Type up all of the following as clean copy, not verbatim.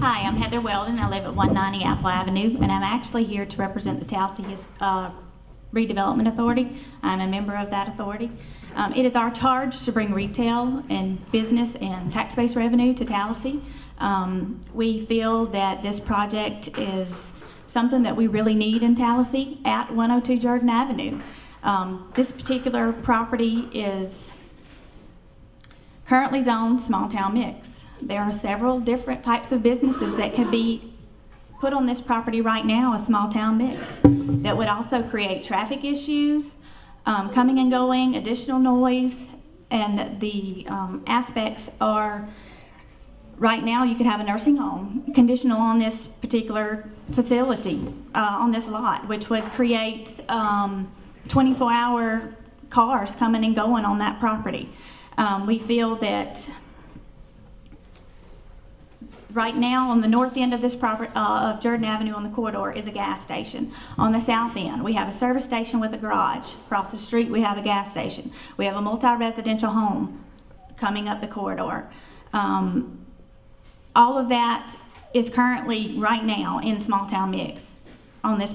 Hi, I'm Heather Weldon. I live at 190 Apple Avenue, and I'm actually here to represent the Tallahassee Redevelopment Authority. I'm a member of that authority. It is our charge to bring retail and business and tax-based revenue to Tallahassee. We feel that this project is something that we really need in Tallahassee at 102 Jordan Avenue. This particular property is currently zoned small town mix. There are several different types of businesses that could be put on this property right now, a small town mix, that would also create traffic issues, coming and going, additional noise, and the aspects are, right now you could have a nursing home conditional on this particular facility, on this lot, which would create 24-hour cars coming and going on that property. We feel that right now on the north end of this property, of Jordan Avenue on the corridor, is a gas station. On the south end, we have a service station with a garage. Across the street, we have a gas station. We have a multi-residential home coming up the corridor. All of that is currently right now in small town mix on this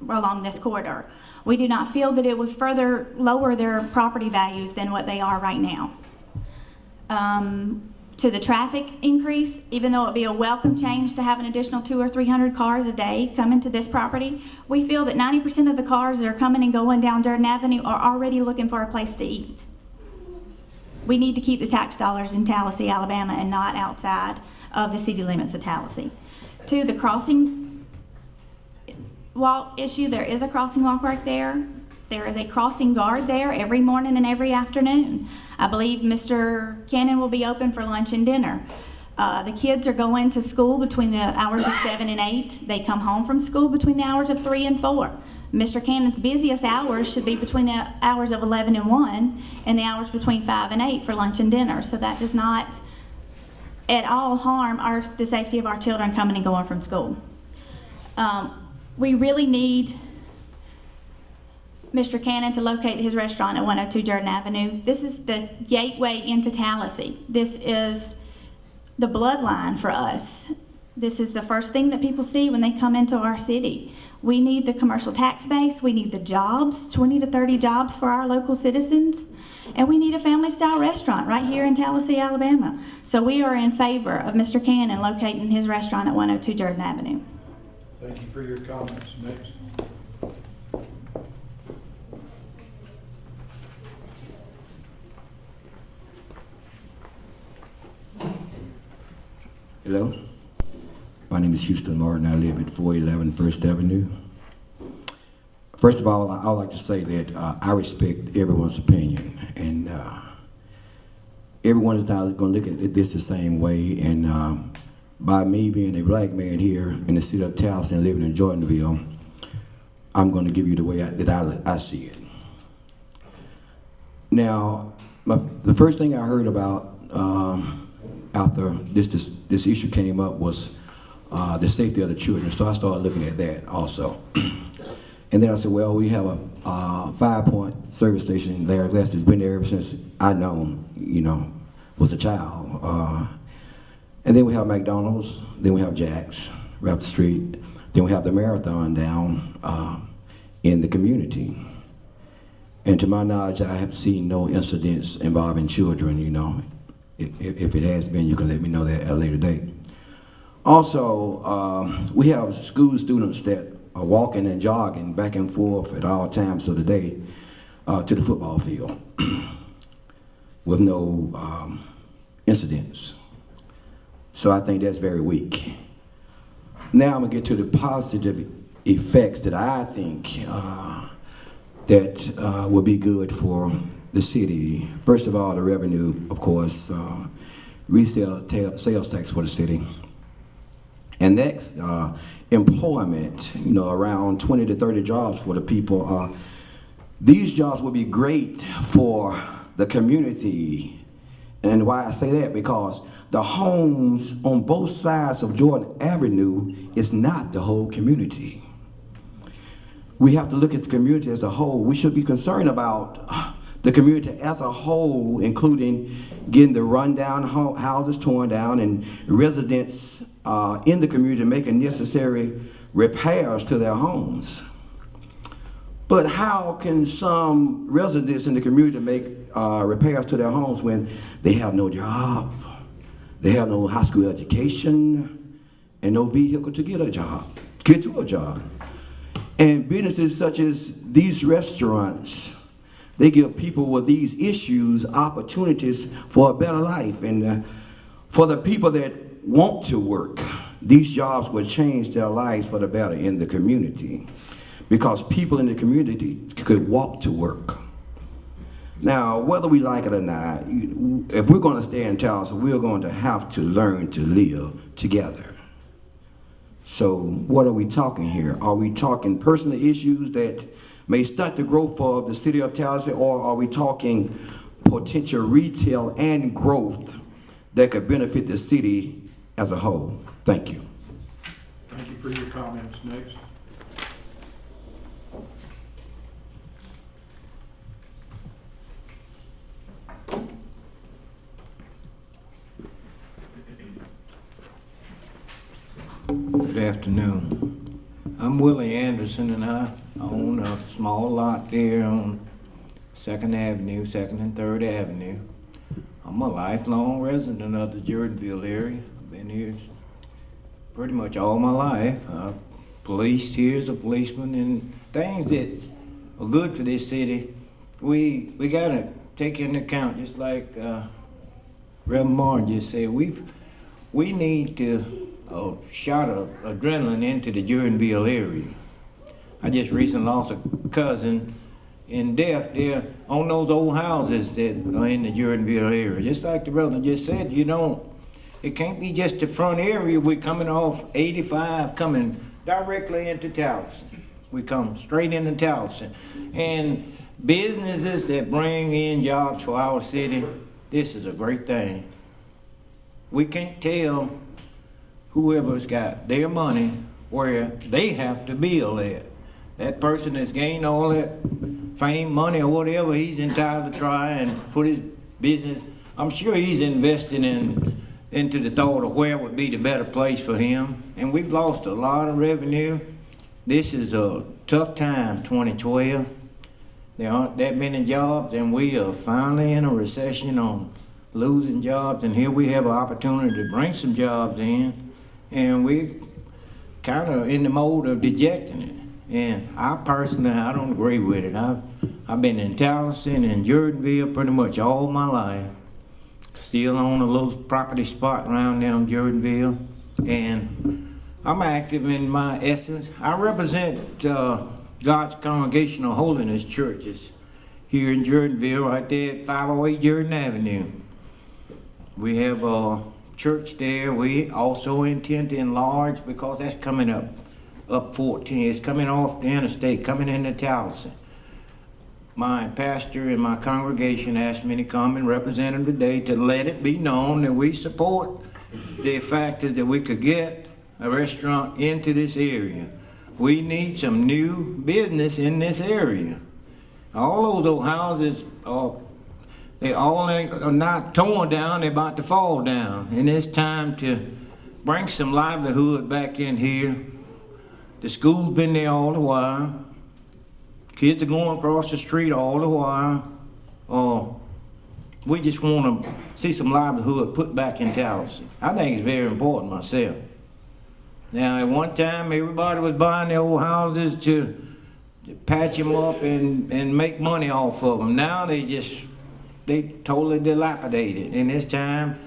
along this corridor. We do not feel that it would further lower their property values than what they are right now. To the traffic increase, even though it would be a welcome change to have an additional 200 or 300 cars a day come into this property, we feel that 90% of the cars that are coming and going down Jordan Avenue are already looking for a place to eat. We need to keep the tax dollars in Tallahassee, Alabama, and not outside of the city limits of Tallahassee. To the crossing walk issue, there is a crossing walk right there. There is a crossing guard there every morning and every afternoon. I believe Mr. Cannon will be open for lunch and dinner. The kids are going to school between the hours of 7 and 8. They come home from school between the hours of 3 and 4. Mr. Cannon's busiest hours should be between the hours of 11 and 1 and the hours between 5 and 8 for lunch and dinner. So that does not at all harm the safety of our children coming and going from school. We really need Mr. Cannon to locate his restaurant at 102 Jordan Avenue. This is the gateway into Tallahassee. This is the bloodline for us. This is the first thing that people see when they come into our city. We need the commercial tax base. We need the jobs, 20 to 30 jobs for our local citizens. And we need a family-style restaurant right here in Tallahassee, Alabama. So we are in favor of Mr. Cannon locating his restaurant at 102 Jordan Avenue. Thank you for your comments. Next. Hello, my name is Houston Martin. I live at 411 First Avenue. First of all, I would like to say that I respect everyone's opinion, and everyone is not going to look at this the same way. And by me being a black man here in the city of Tallahassee and living in Jordanville, I'm going to give you the way that I see it. Now, the first thing I heard about after this issue came up was the safety of the children. So I started looking at that also. And then I said, well, we have a 5 Point service station. Larry Glass has been there ever since I known, was a child. And then we have McDonald's, then we have Jack's right up the street. Then we have the Marathon down in the community. And to my knowledge, I have seen no incidents involving children, If it has been, you can let me know that at a later date. Also, we have school students that are walking and jogging back and forth at all times of the day to the football field with no incidents. So I think that's very weak. Now I'm gonna get to the positive effects that I think that will be good for the city. First of all, the revenue, of course, resale sales tax for the city. And next, employment, around 20 to 30 jobs for the people. These jobs will be great for the community. And why I say that, because the homes on both sides of Jordan Avenue is not the whole community. We have to look at the community as a whole. We should be concerned about the community as a whole, including getting the rundown houses torn down and residents in the community making necessary repairs to their homes. But how can some residents in the community make repairs to their homes when they have no job, they have no high school education, and no vehicle to get to a job? And businesses such as these restaurants, they give people with these issues opportunities for a better life. And for the people that want to work, these jobs will change their lives for the better in the community, because people in the community could walk to work. Now, whether we like it or not, if we're going to stay in Towson, we're going to have to learn to live together. So what are we talking here? Are we talking personal issues that may stunt the growth of the city of Towson, or are we talking potential retail and growth that could benefit the city as a whole? Thank you. Thank you for your comments. Next. Good afternoon. I'm Willie Anderson, and I own a small lot there on 2nd Avenue, 2nd and 3rd Avenue. I'm a lifelong resident of the Jordanville area. I've been here pretty much all my life. I've policed here as a policeman, and things that are good for this city, we gotta take into account, just like Reverend Martin just said. We need to shot of adrenaline into the Jordanville area. I just recently lost a cousin in death there on those old houses that are in the Jordanville area. Just like the brother just said, it can't be just the front area. We're coming off 85, coming directly into Towson. We come straight into Towson. And businesses that bring in jobs for our city, this is a great thing. We can't tell whoever's got their money where they have to build at. That person that's gained all that fame, money, or whatever, he's entitled to try and put his business. I'm sure he's investing into the thought of where would be the better place for him. And we've lost a lot of revenue. This is a tough time, 2012. There aren't that many jobs, and we are finally in a recession on losing jobs. And here we have an opportunity to bring some jobs in. And we kind of in the mode of dejecting it. And I personally, I don't agree with it. I've been in Towson and Jordanville pretty much all my life. Still own a little property spot around down Jordanville. And I'm active in my essence. I represent God's Congregational Holiness Churches here in Jordanville, right there at 508 Jordan Avenue. We have a church there. We also intend to enlarge, because that's coming up 14. It's coming off the interstate, coming into Towson. My pastor and my congregation asked me to come and represent them today to let it be known that we support the fact that we could get a restaurant into this area. We need some new business in this area. All those old houses they all are not torn down, they're about to fall down. And it's time to bring some livelihood back in here. The school's been there all the while. Kids are going across the street all the while. We just want to see some livelihood put back in Towson. I think it's very important myself. Now, at one time, everybody was buying their old houses to patch them up and make money off of them. Now they totally dilapidated. And this time,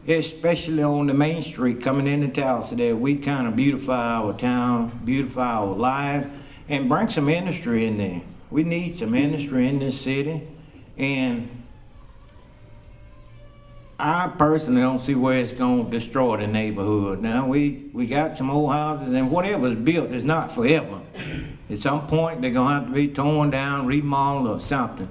especially on the main street coming into Towson, that we kind of beautify our town, beautify our lives, and bring some industry in there. We need some industry in this city, and I personally don't see where it's going to destroy the neighborhood. Now, we got some old houses, and whatever's built is not forever. At some point, they're going to have to be torn down, remodeled, or something.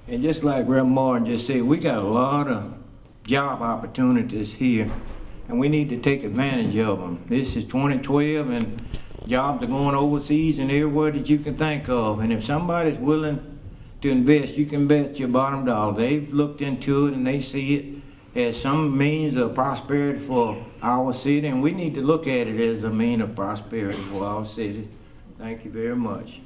And just like Reverend Martin just said, we got a lot of job opportunities here, and we need to take advantage of them. This is 2012, and jobs are going overseas and everywhere that you can think of. And if somebody's willing to invest, you can bet your bottom dollar. They've looked into it and they see it as some means of prosperity for our city, and we need to look at it as a means of prosperity for our city. Thank you very much.